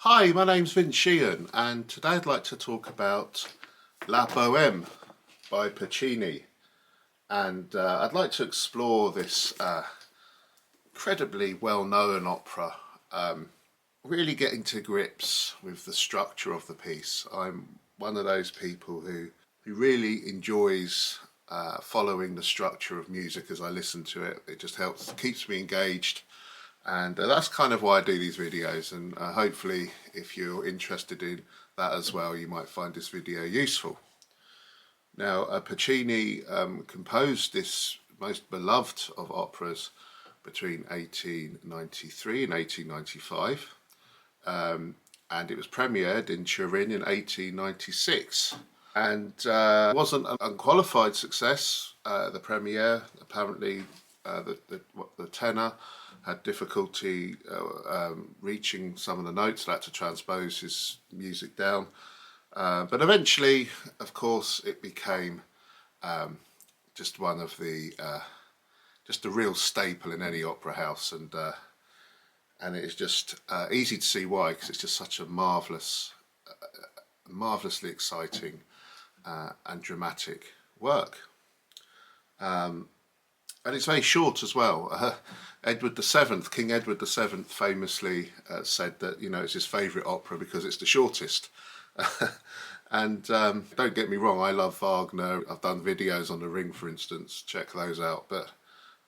Hi, my name's Sheehan, and today I'd like to talk about La Bohème by Puccini. And I'd like to explore this incredibly well-known opera, really getting to grips with the structure of the piece. I'm one of those people who really enjoys following the structure of music as I listen to it. It just keeps me engaged. And that's kind of why I do these videos, and hopefully if you're interested in that as well, you might find this video useful. Now, Puccini composed this most beloved of operas between 1893 and 1895, and it was premiered in Turin in 1896. And wasn't an unqualified success, the premiere. Apparently the tenor had difficulty reaching some of the notes, had to transpose his music down. But eventually, of course, it became just one of just a real staple in any opera house, and it's just easy to see why, because it's just such a marvelously exciting and dramatic work. And it's very short as well. King Edward VII famously said that, it's his favourite opera because it's the shortest. And don't get me wrong, I love Wagner. I've done videos on The Ring, for instance, check those out. But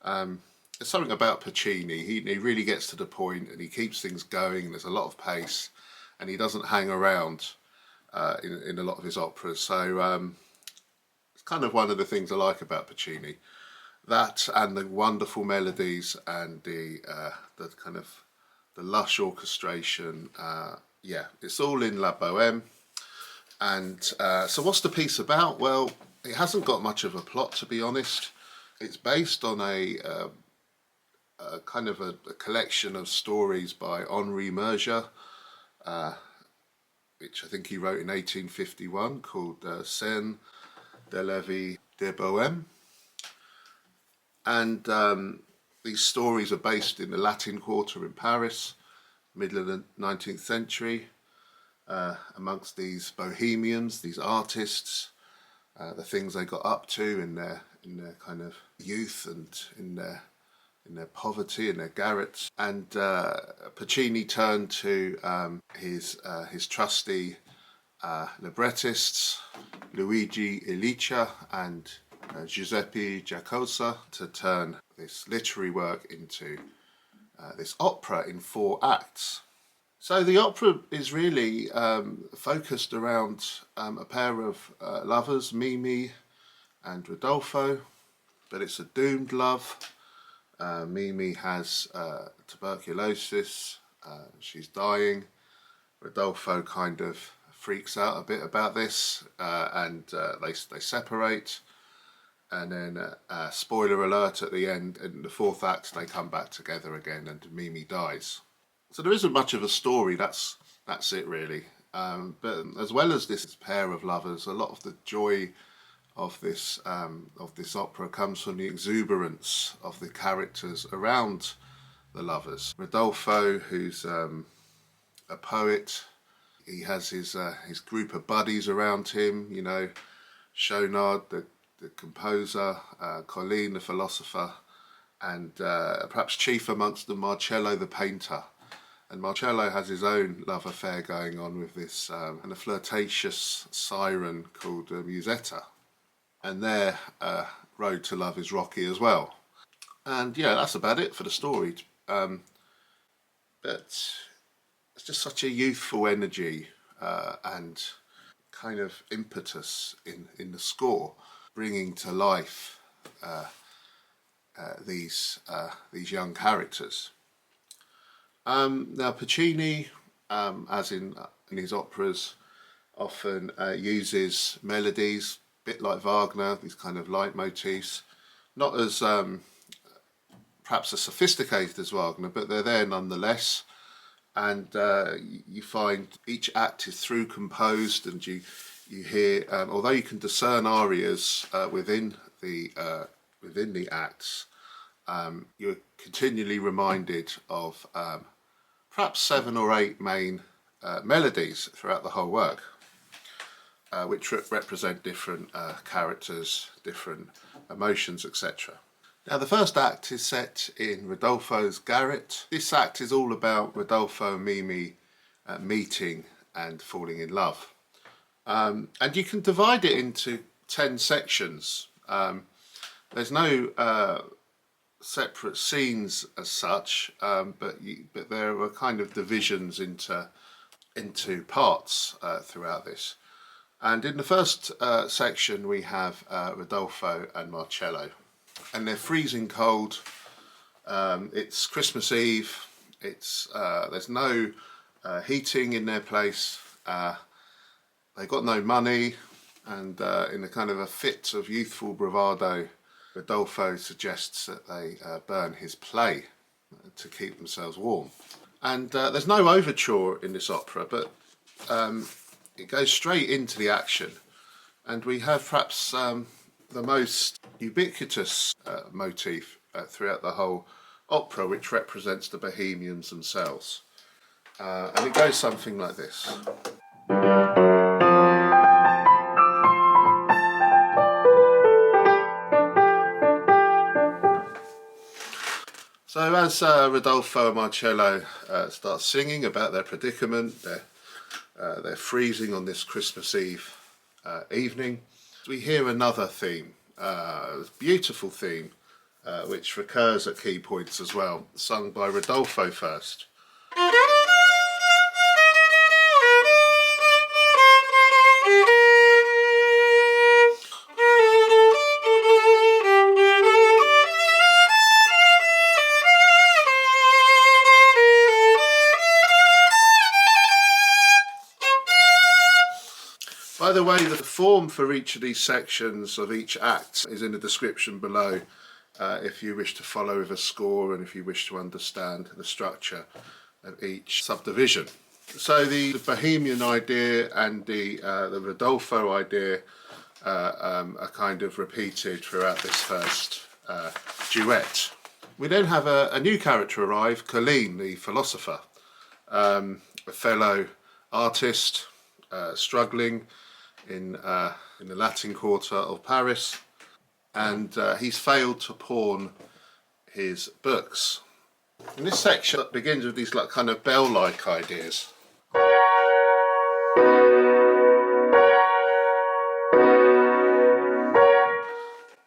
there's something about Puccini. He really gets to the point and he keeps things going. There's a lot of pace and he doesn't hang around in a lot of his operas. So it's kind of one of the things I like about Puccini. That and the wonderful melodies and the kind of the lush orchestration. Yeah, it's all in La Bohème. And so what's the piece about? Well, it hasn't got much of a plot, to be honest. It's based on a kind of a collection of stories by Henri Murger, which I think he wrote in 1851, called Scènes de la vie de Bohème. And these stories are based in the Latin Quarter in Paris, middle of the 19th century, amongst these bohemians, these artists, the things they got up to in their kind of youth and in their poverty, in their garrets. And Puccini turned to his trusty librettists, Luigi Illica and Giuseppe Giacosa, to turn this literary work into this opera in 4 acts. So the opera is really focused around a pair of lovers, Mimi and Rodolfo, but it's a doomed love. Mimi has tuberculosis, she's dying. Rodolfo kind of freaks out a bit about this, and they separate. And then, spoiler alert, at the end, in the 4th act, they come back together again and Mimi dies. So there isn't much of a story, that's it really. But as well as this pair of lovers, a lot of the joy of this opera comes from the exuberance of the characters around the lovers. Rodolfo, who's a poet, he has his group of buddies around him, Schaunard, the composer, Colline, the philosopher, and perhaps chief amongst them, Marcello, the painter. And Marcello has his own love affair going on with this and a flirtatious siren called Musetta. And their road to love is rocky as well. And yeah, that's about it for the story. But it's just such a youthful energy and kind of impetus in the score, bringing to life these young characters. Now Puccini, as in his operas, often uses melodies, a bit like Wagner, these kind of leitmotifs, not as perhaps as sophisticated as Wagner, but they're there nonetheless. And you find each act is through composed, and you hear, although you can discern arias within the acts, you're continually reminded of perhaps 7 or 8 main melodies throughout the whole work, which represent different characters, different emotions, etc. Now the first act is set in Rodolfo's garret. This act is all about Rodolfo and Mimi meeting and falling in love. And you can divide it into 10 sections. There's no separate scenes as such, but there are kind of divisions into parts throughout this. And in the first section we have Rodolfo and Marcello, and they're freezing cold. It's Christmas Eve. There's no heating in their place. They've got no money, and in a kind of a fit of youthful bravado, Rodolfo suggests that they burn his play to keep themselves warm. And there's no overture in this opera, but it goes straight into the action, and we have perhaps the most ubiquitous motif throughout the whole opera, which represents the Bohemians themselves. And it goes something like this. So as Rodolfo and Marcello start singing about their predicament, they're freezing on this Christmas Eve evening, we hear another theme, a beautiful theme, which recurs at key points as well, sung by Rodolfo first. By the way, the form for each of these sections of each act is in the description below, if you wish to follow with a score and if you wish to understand the structure of each subdivision. So the Bohemian idea and the Rodolfo idea are kind of repeated throughout this first duet. We then have a new character arrive, Colleen, the philosopher, a fellow artist struggling in the Latin Quarter of Paris, and he's failed to pawn his books. In this section it begins with these like kind of bell-like ideas.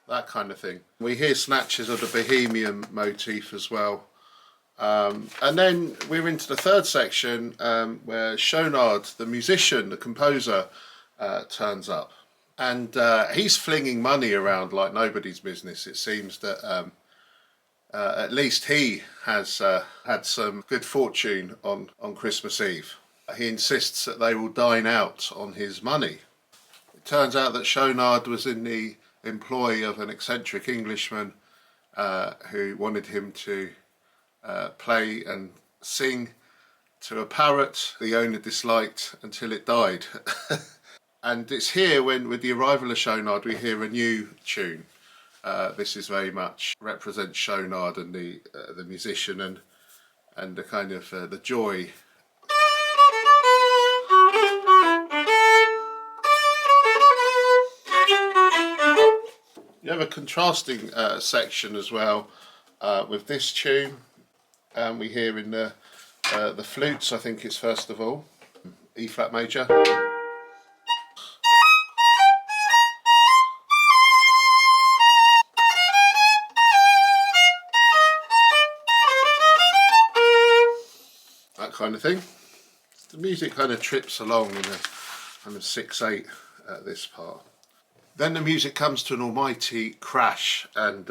That kind of thing. We hear snatches of the Bohemian motif as well. And then we're into the third section where Schaunard, the musician, the composer, turns up, and he's flinging money around like nobody's business. It seems that at least he has had some good fortune on Christmas Eve. He insists that they will dine out on his money. It turns out that Schaunard was in the employ of an eccentric Englishman who wanted him to play and sing to a parrot the owner disliked until it died. And it's here when, with the arrival of Schaunard, we hear a new tune. This is very much represents Schaunard and the musician and the kind of the joy. You have a contrasting section as well with this tune. We hear in the flutes, I think it's first of all, E flat major. That kind of thing. The music kind of trips along in a kind of 6/8 at this part. Then the music comes to an almighty crash, and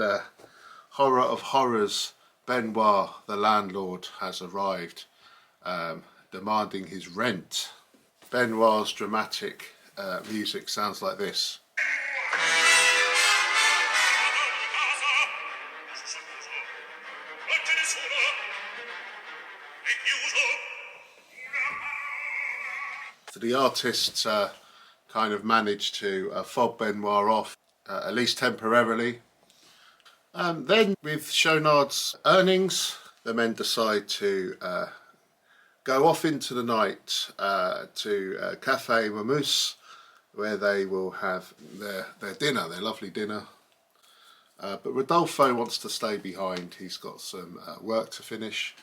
horror of horrors, Benoit, the landlord, has arrived, demanding his rent. Benoit's dramatic music sounds like this. So the artists kind of managed to fob Benoit off, at least temporarily. Then with Schaunard's earnings, the men decide to go off into the night to Cafe Mamousse, where they will have their dinner, their lovely dinner. But Rodolfo wants to stay behind. He's got some work to finish.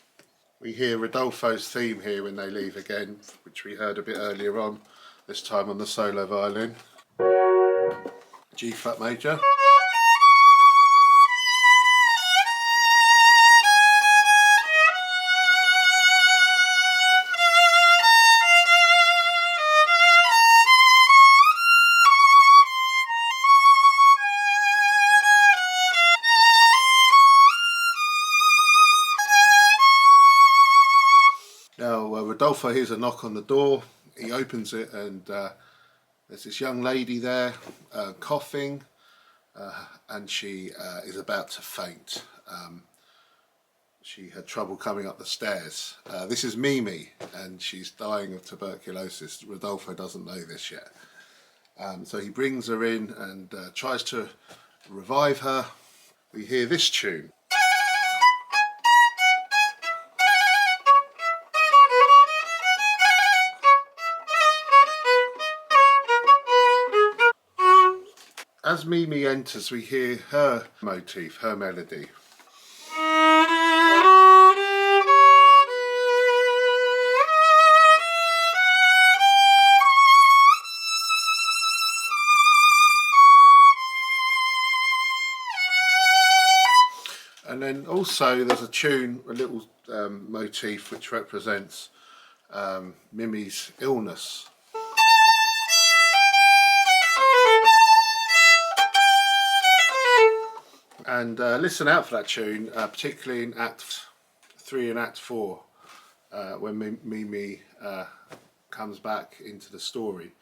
We hear Rodolfo's theme here when they leave again, which we heard a bit earlier on, this time on the solo violin. G flat major. Now Rodolfo hears a knock on the door. He opens it and there's this young lady there coughing, and she is about to faint. She had trouble coming up the stairs. This is Mimi, and she's dying of tuberculosis. Rodolfo doesn't know this yet. So he brings her in and tries to revive her. We hear this tune. As Mimi enters, we hear her motif, her melody. And then also there's a tune, a little motif which represents Mimi's illness. And listen out for that tune, particularly in Act 3 and Act 4, when Mimi comes back into the story.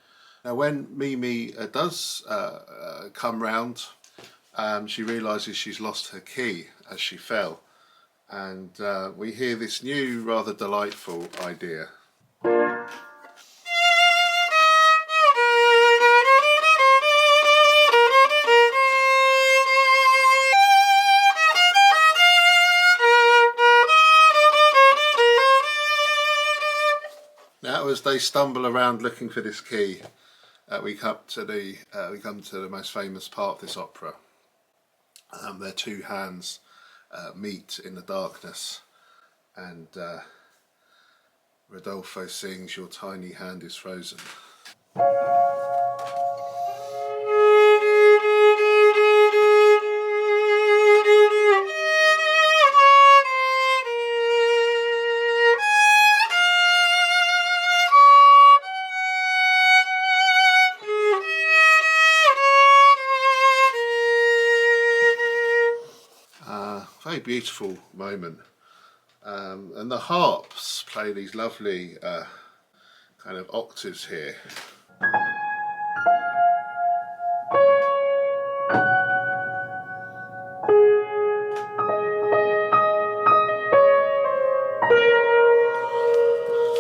Now when Mimi does come round, she realises she's lost her key as she fell. And we hear this new, rather delightful idea. Now, as they stumble around looking for this key, we come to the most famous part of this opera. Their two hands meet in the darkness, and Rodolfo sings, "Your tiny hand is frozen." Very beautiful moment, and the harps play these lovely kind of octaves here.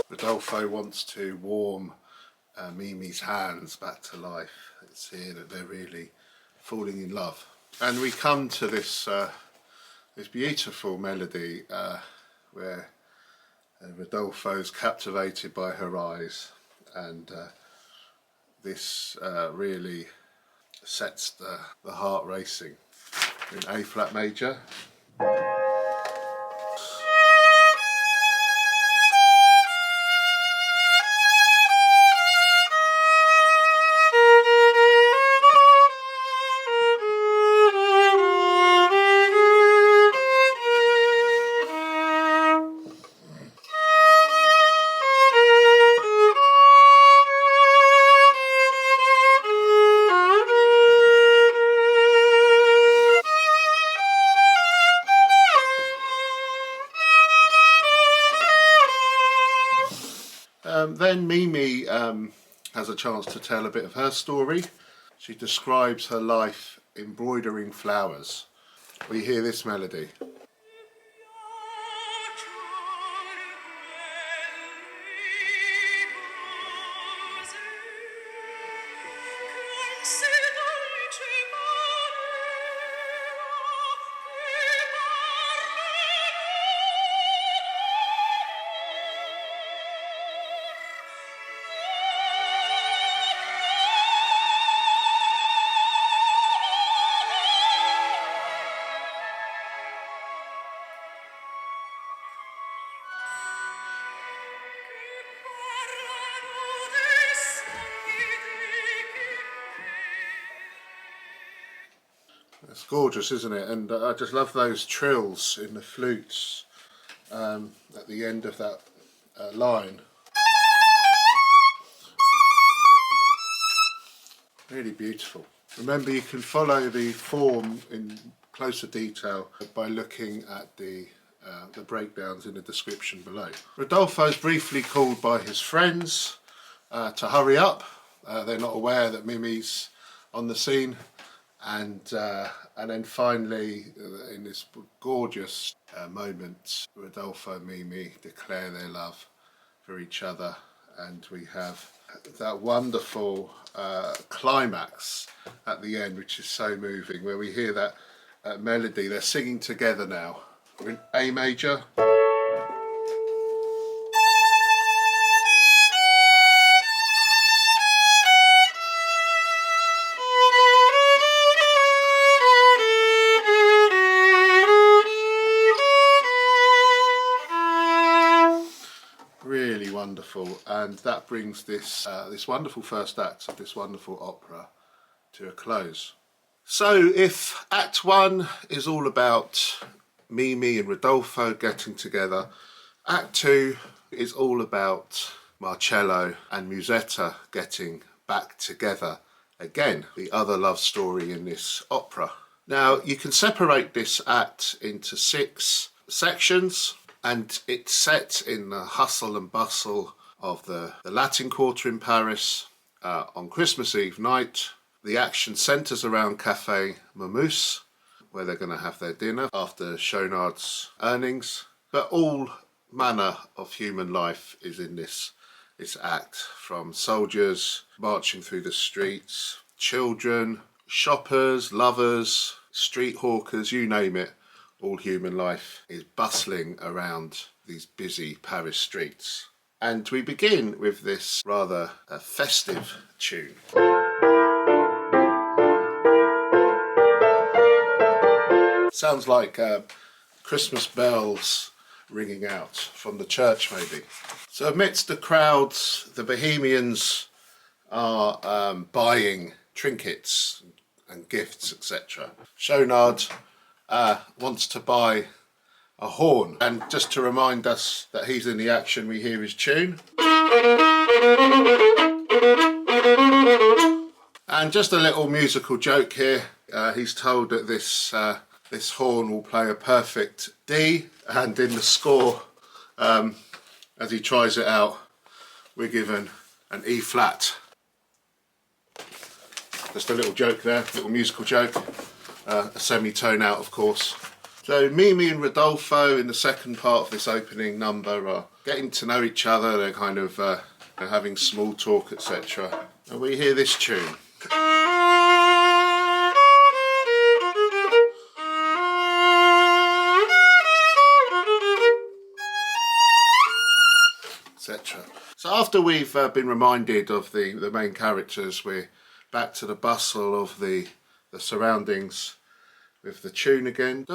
Rodolfo wants to warm Mimi's hands back to life. It's here that they're really falling in love, and we come to this this beautiful melody where Rodolfo's captivated by her eyes, and this really sets the heart racing. In A flat major. Then Mimi has a chance to tell a bit of her story. She describes her life embroidering flowers. We hear this melody. gorgeous, isn't it? And I just love those trills in the flutes at the end of that line. Really beautiful. Remember, you can follow the form in closer detail by looking at the breakdowns in the description below. Rodolfo's briefly called by his friends to hurry up. They're not aware that Mimi's on the scene, and then finally, in this gorgeous moment, Rodolfo and Mimi declare their love for each other, and we have that wonderful climax at the end, which is so moving, where we hear that melody. They're singing together now. We're in A major. Really wonderful, and that brings this this wonderful first act of this wonderful opera to a close. So if Act 1 is all about Mimi and Rodolfo getting together, Act 2 is all about Marcello and Musetta getting back together again, the other love story in this opera. Now, you can separate this act into 6 sections, and it's set in the hustle and bustle of the Latin Quarter in Paris on Christmas Eve night. The action centres around Café Momus, where they're going to have their dinner after Schaunard's earnings. But all manner of human life is in this act, from soldiers marching through the streets, children, shoppers, lovers, street hawkers, you name it. All human life is bustling around these busy Paris streets. And we begin with this rather festive tune. Sounds like Christmas bells ringing out from the church, maybe. So amidst the crowds, the Bohemians are buying trinkets and gifts, etc. Schaunard wants to buy a horn, and just to remind us that he's in the action, we hear his tune. And just a little musical joke here. He's told that this horn will play a perfect D, and in the score, as he tries it out, we're given an E flat. Just a little joke there, little musical joke, a semitone out, of course. So Mimi and Rodolfo in the second part of this opening number are getting to know each other. They're kind of they're having small talk, etc. And we hear this tune. Etc. So after we've been reminded of the main characters, we're back to the bustle of the surroundings with the tune again.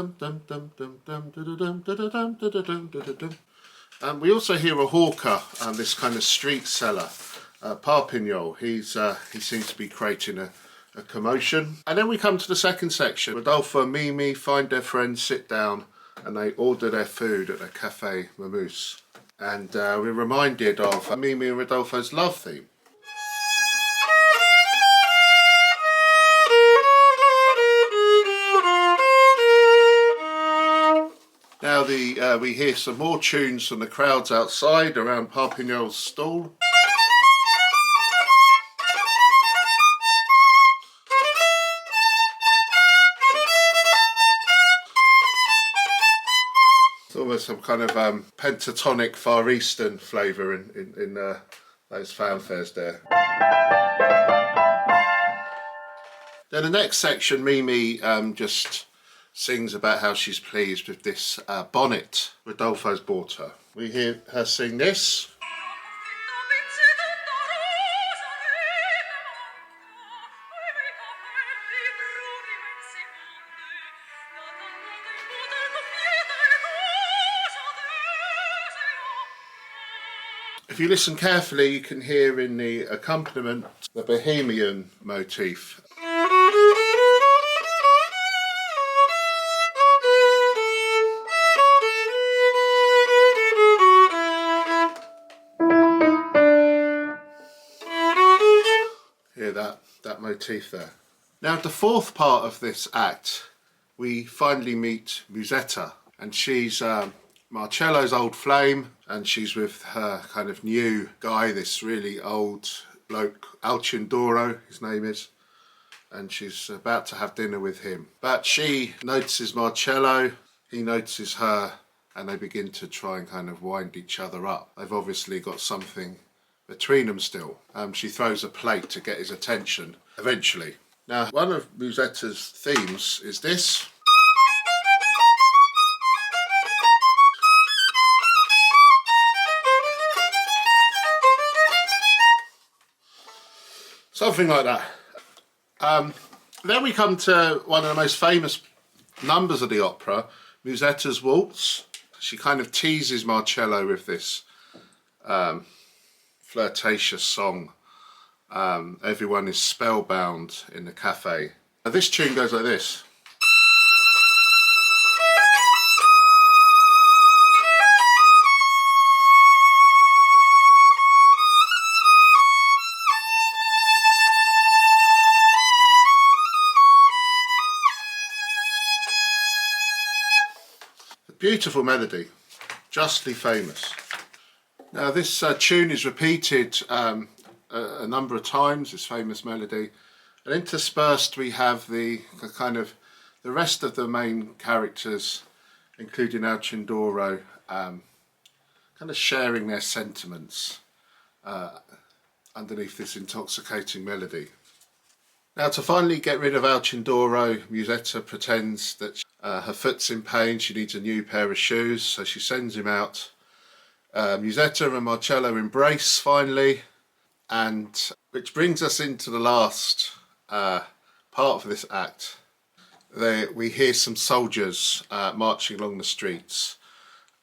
And we also hear a hawker and this kind of street seller, Parpignol. He seems to be creating a commotion. And then we come to the second section. Rodolfo and Mimi find their friends, sit down, and they order their food at a Café Momus. And we're reminded of Mimi and Rodolfo's love theme. Now we hear some more tunes from the crowds outside around Parpignol's stall. It's almost some kind of pentatonic Far Eastern flavour in those fanfares there. Then the next section, Mimi just sings about how she's pleased with this bonnet Rodolfo's bought her. We hear her sing this. If you listen carefully, you can hear in the accompaniment the Bohemian motif. Hear that motif there. Now at the fourth part of this act, we finally meet Musetta, and she's Marcello's old flame, and she's with her kind of new guy, this really old bloke, Alcindoro, his name is, and she's about to have dinner with him. But she notices Marcello, he notices her, and they begin to try and kind of wind each other up. They've obviously got something between them still. She throws a plate to get his attention eventually. Now, one of Musetta's themes is this. Something like that. Then we come to one of the most famous numbers of the opera, Musetta's waltz. She kind of teases Marcello with this flirtatious song. Everyone is spellbound in the cafe. Now, this tune goes like this. A beautiful melody, justly famous. Now this tune is repeated a number of times, this famous melody, and interspersed we have the kind of the rest of the main characters, including Alcindoro, kind of sharing their sentiments underneath this intoxicating melody. Now, to finally get rid of Alcindoro, Musetta pretends that her foot's in pain, she needs a new pair of shoes, so she sends him out. Musetta and Marcello embrace finally, and which brings us into the last part of this act. We hear some soldiers marching along the streets,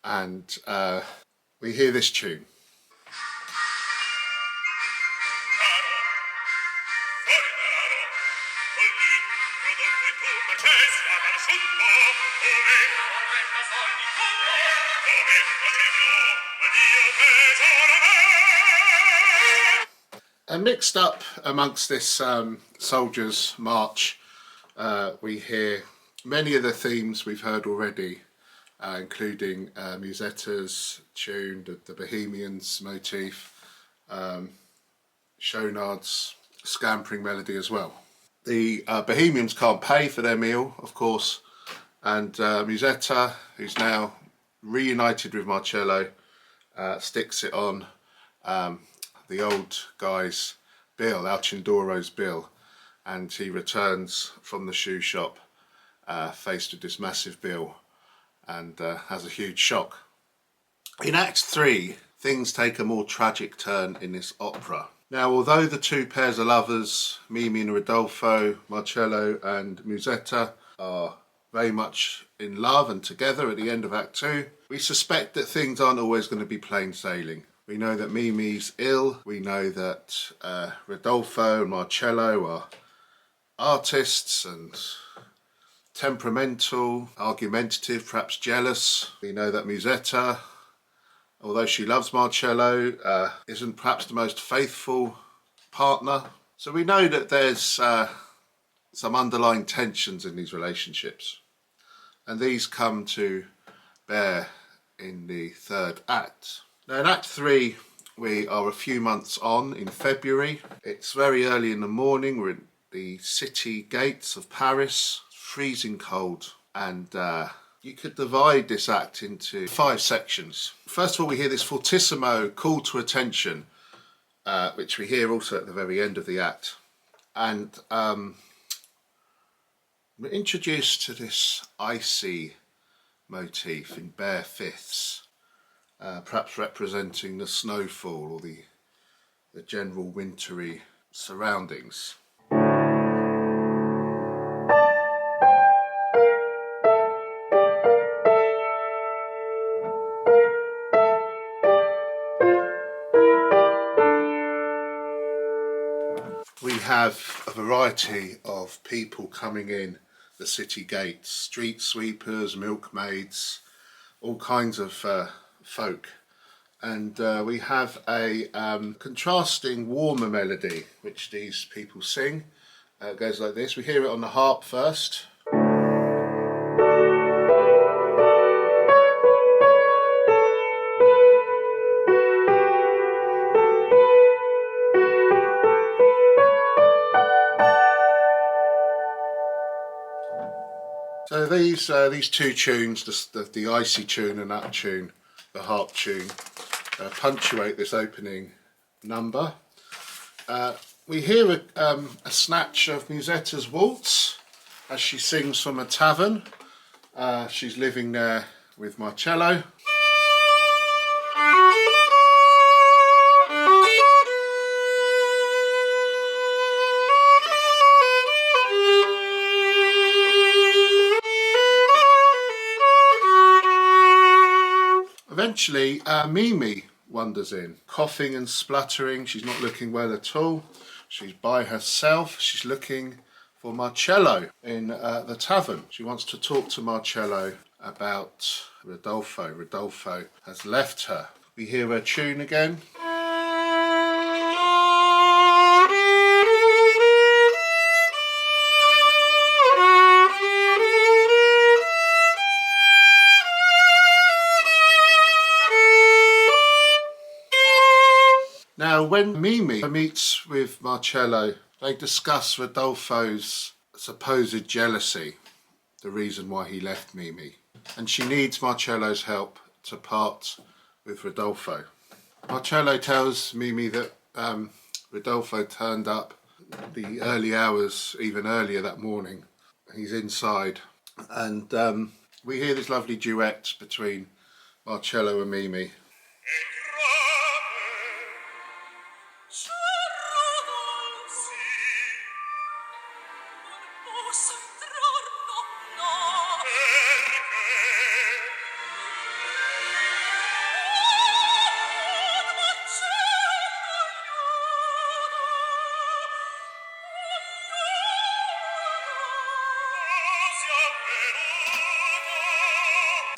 and we hear this tune. And mixed up amongst this soldiers' march, we hear many of the themes we've heard already, including Musetta's tune, the Bohemians motif, Schaunard's scampering melody as well. The Bohemians can't pay for their meal, of course, and Musetta, who's now reunited with Marcello, sticks it on the old guy's bill, Alcindoro's bill, and he returns from the shoe shop faced with this massive bill and has a huge shock. In Act 3, things take a more tragic turn in this opera. Now, although the two pairs of lovers, Mimi and Rodolfo, Marcello and Musetta, are very much in love and together at the end of Act 2, we suspect that things aren't always going to be plain sailing. We know that Mimi's ill, we know that Rodolfo and Marcello are artists and temperamental, argumentative, perhaps jealous. We know that Musetta, although she loves Marcello, isn't perhaps the most faithful partner. So we know that there's some underlying tensions in these relationships, and these come to bear in the third act. Now in Act 3 we are a few months on, in February. It's very early in the morning, we're at the city gates of Paris, it's freezing cold, and you could divide this act into 5 sections. First of all, we hear this fortissimo call to attention, which we hear also at the very end of the act, and we're introduced to this icy motif in bare fifths, perhaps representing the snowfall or the general wintry surroundings. We have a variety of people coming in the city gates, street sweepers, milkmaids, all kinds of folk And we have a contrasting warmer melody which these people sing. It goes like this. We hear it on the harp first. So these two tunes, the icy tune and that tune, the harp tune, punctuate this opening number. We hear a snatch of Musetta's waltz as she sings from a tavern. She's living there with Marcello. Eventually, Mimi wanders in, coughing and spluttering. She's not looking well at all. She's by herself. She's looking for Marcello in the tavern. She wants to talk to Marcello about Rodolfo. Rodolfo has left her. We hear her tune again. Now, when Mimi meets with Marcello, they discuss Rodolfo's supposed jealousy, the reason why he left Mimi. And she needs Marcello's help to part with Rodolfo. Marcello tells Mimi that Rodolfo turned up the early hours, even earlier that morning. He's inside. And we hear this lovely duet between Marcello and Mimi.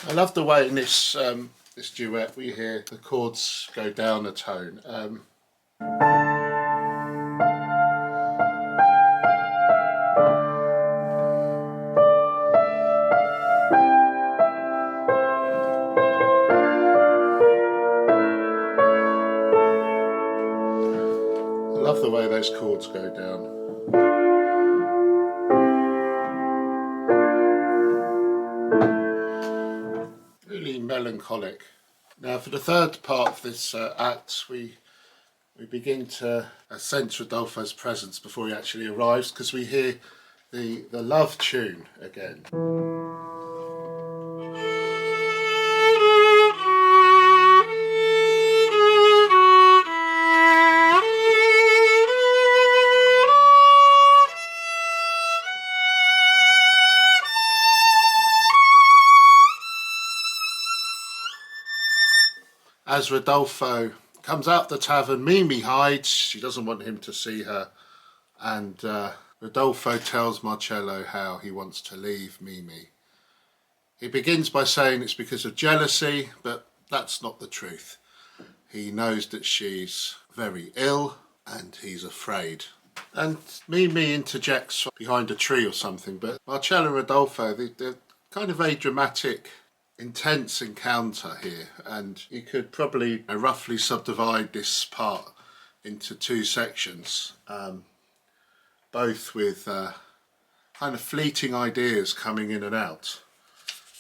I love the way in this this duet we hear the chords go down a tone. I love the way those chords go down. Really melancholic. Now, for the third part of this act, we begin to sense Rodolfo's presence before he actually arrives, because we hear the love tune again. As Rodolfo comes out the tavern, Mimi hides. She doesn't want him to see her. And Rodolfo tells Marcello how he wants to leave Mimi. He begins by saying it's because of jealousy, but that's not the truth. He knows that she's very ill and he's afraid. And Mimi interjects behind a tree or something, but Marcello and Rodolfo, they're kind of a dramatic, intense encounter here, and you could probably roughly subdivide this part into two sections, both with kind of fleeting ideas coming in and out.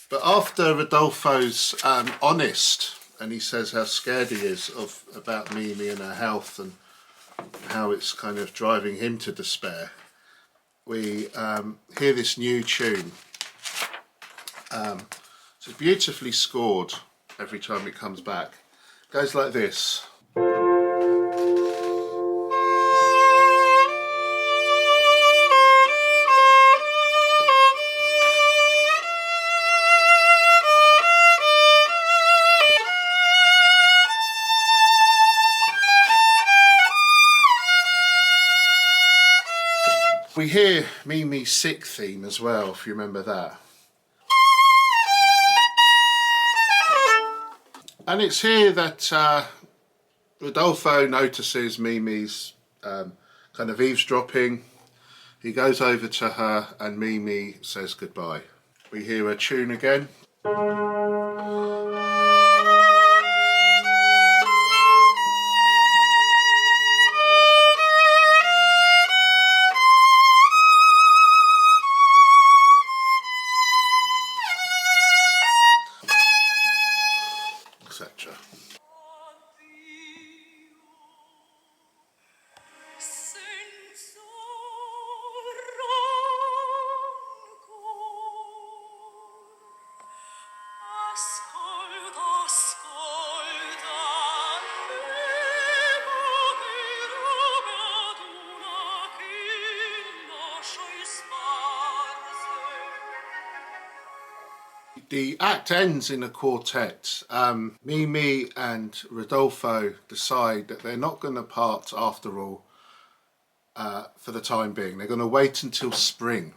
But after Rodolfo's honest, and he says how scared he is about Mimi and her health and how it's kind of driving him to despair, we hear this new tune. It's beautifully scored every time it comes back. It goes like this. We hear Mimi's sick theme as well, if you remember that. And it's here that Rodolfo notices Mimi's kind of eavesdropping. He goes over to her and Mimi says goodbye. We hear a tune again. Etc. The act ends in a quartet. Mimi and Rodolfo decide that they're not going to part after all for the time being. They're going to wait until spring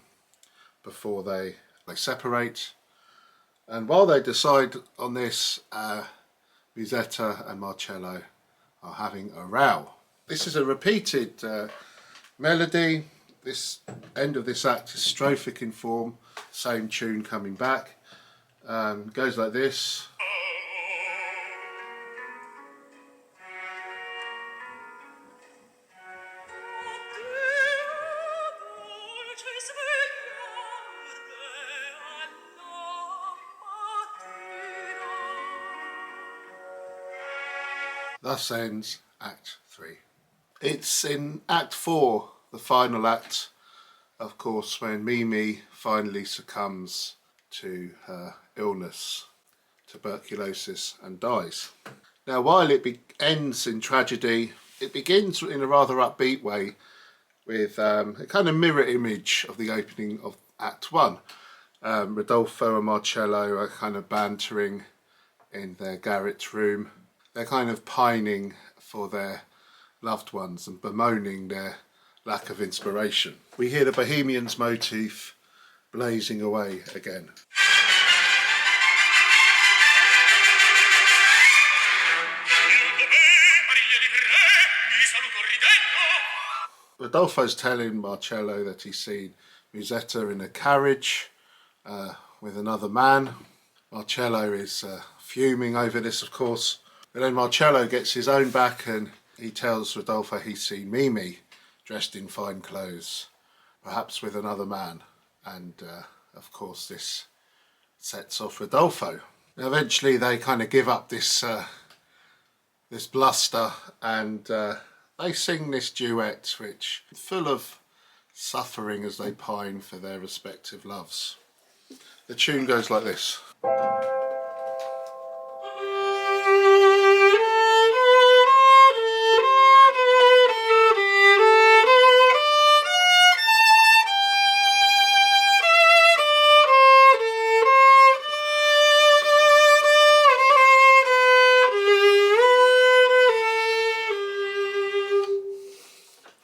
before they separate. And while they decide on this, Musetta and Marcello are having a row. This is a repeated melody. This end of this act is strophic in form, same tune coming back. Goes like this. Thus ends Act 3. It's in Act 4, the final act, of course, when Mimi finally succumbs to her illness, tuberculosis, and dies. Now, while it ends in tragedy, it begins in a rather upbeat way with a kind of mirror image of the opening of Act 1. Rodolfo and Marcello are kind of bantering in their garret room. They're kind of pining for their loved ones and bemoaning their lack of inspiration. We hear the Bohemians motif blazing away again. Rodolfo's telling Marcello that he's seen Musetta in a carriage with another man. Marcello is fuming over this, of course. But then Marcello gets his own back and he tells Rodolfo he's seen Mimi dressed in fine clothes, perhaps with another man. And of course this sets off Rodolfo. Now, eventually they kind of give up this this bluster and they sing this duet, which is full of suffering as they pine for their respective loves. The tune goes like this.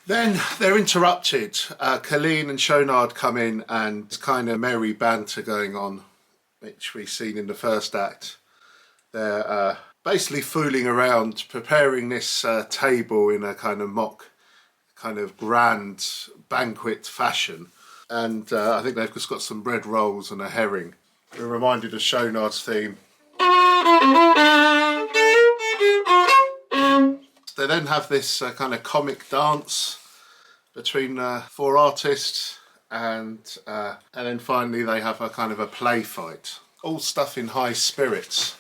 Then they're interrupted. Colleen and Schonard come in and kind of merry banter going on, which we've seen in the first act. They're basically fooling around, preparing this table in a kind of mock, kind of grand banquet fashion. And I think they've just got some bread rolls and a herring. We're reminded of Schonard's theme. They then have this kind of comic dance between four artists, and then finally they have a kind of a play fight. All stuff in high spirits.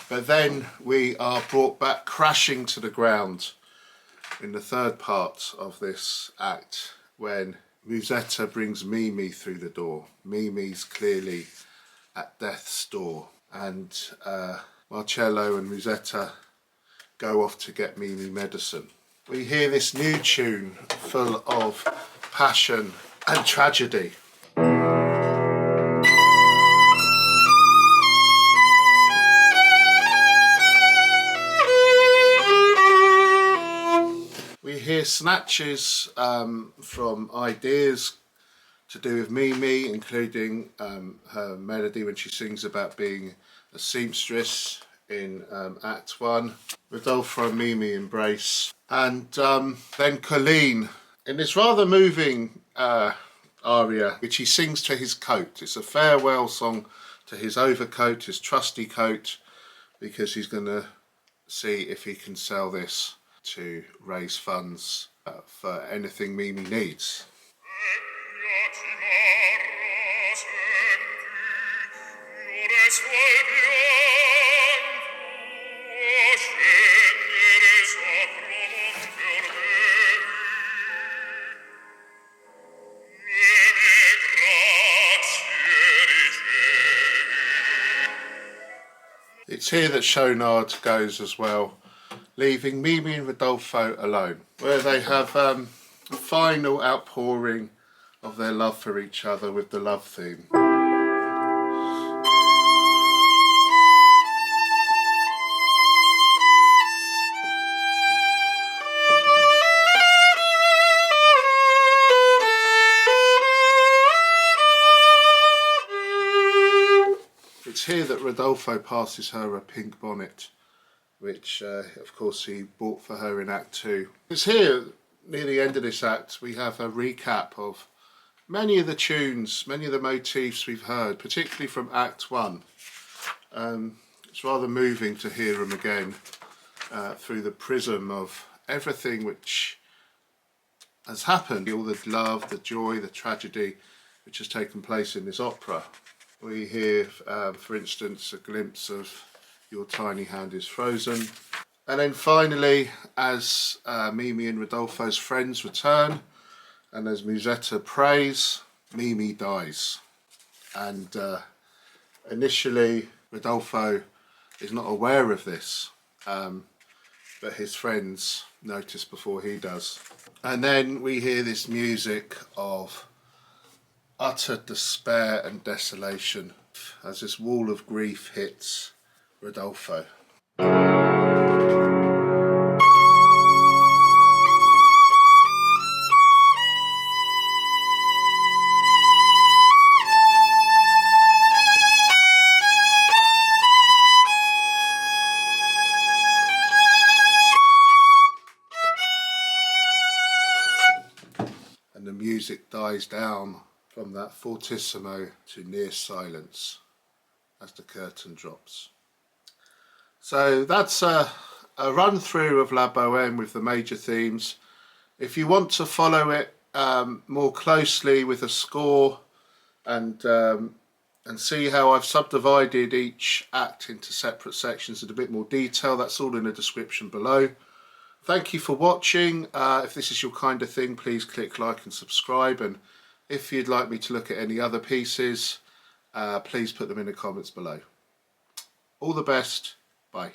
But then we are brought back crashing to the ground in the third part of this act when Musetta brings Mimi through the door. Mimi's clearly at death's door, and Marcello and Musetta go off to get Mimi medicine. We hear this new tune full of passion and tragedy. We hear snatches from ideas to do with Mimi, including her melody when she sings about being a seamstress in Act 1. Rodolfo and Mimi embrace, and then Colleen in this rather moving aria which he sings to his coat. It's a farewell song to his overcoat, his trusty coat, because he's going to see if he can sell this to raise funds for anything Mimi needs. It's here that Chouinard goes as well, leaving Mimi and Rodolfo alone, where they have a final outpouring of their love for each other with the love theme. It's here that Rodolfo passes her a pink bonnet, which of course he bought for her in Act 2. It's here, near the end of this act, we have a recap of many of the tunes, many of the motifs we've heard, particularly from Act 1. It's rather moving to hear them again through the prism of everything which has happened, all the love, the joy, the tragedy which has taken place in this opera. We hear, for instance, a glimpse of Your Tiny Hand is Frozen. And then finally, as Mimi and Rodolfo's friends return, and as Musetta prays, Mimi dies. And initially, Rodolfo is not aware of this, but his friends notice before he does. And then we hear this music of utter despair and desolation as this wall of grief hits Rodolfo. And the music dies down from that fortissimo to near silence as the curtain drops. So that's a run through of La Bohème with the major themes. If you want to follow it more closely with a score and see how I've subdivided each act into separate sections in a bit more detail, that's all in the description below. Thank you for watching. If this is your kind of thing, please click like and subscribe, and if you'd like me to look at any other pieces, please put them in the comments below. All the best. Bye.